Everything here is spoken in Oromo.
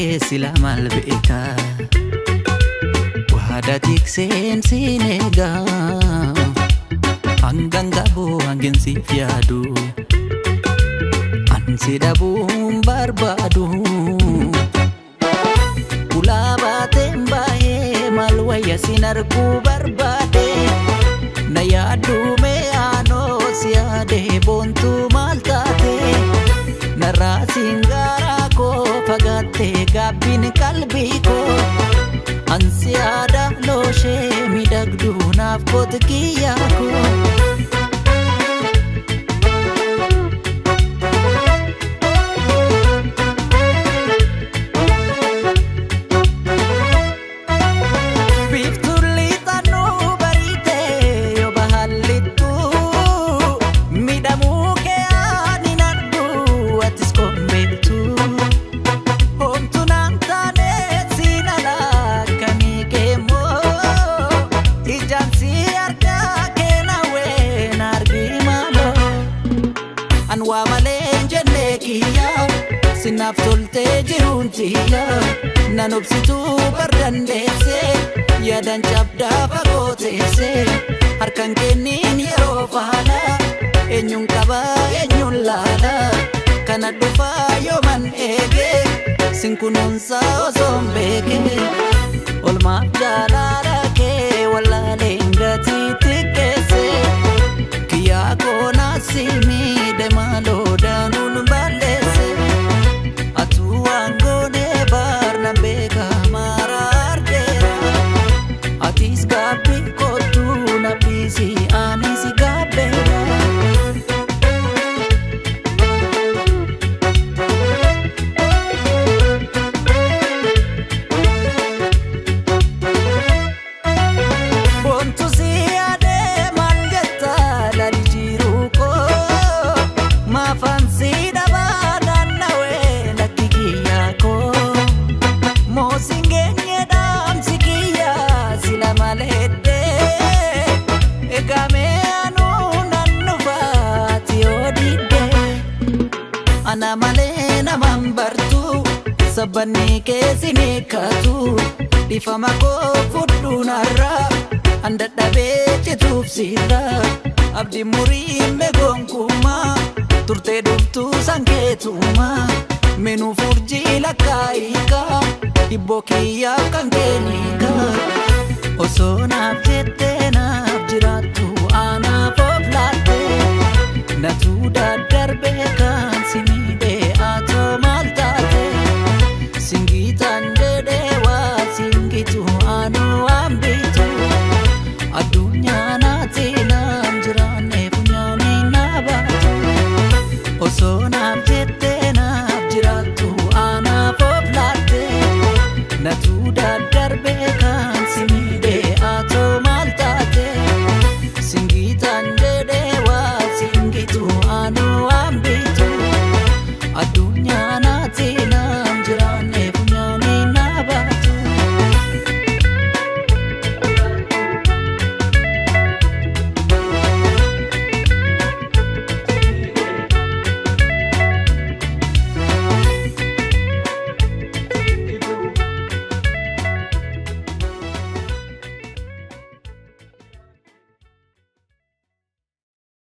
sila malbeeka wahada tiksen sinega hanggang gabo hanggang si fiadu ansi dabum barbadu ulaba tembaye malwaya sinarku barbade nayadu me ano siade bontu maltate narasingara ko pagate gabin kalbi ko ansiada loshe midagdu nafkot kiyako sinaf tolte jiruntiya nanobsitu bardandese yadan cabda pagotese harkan kenin yero fala enyun kaba enyun lala kana dufa yoman ege sinkununsa ozombege olma jalala ke wala lengati tikese kiya kona simi de malo danun balese atuangone barna bega marardera atis gabi kotu na bisi anisi gabera bontu siade malgeta larijiruko mafansi ana malena mambartu sabani kesini katu difama ko fudunara anda dabe cetufsira abdi murim megonkuma turte duftu sanketuma menu furji lakaika ibokiya kankenika osona jette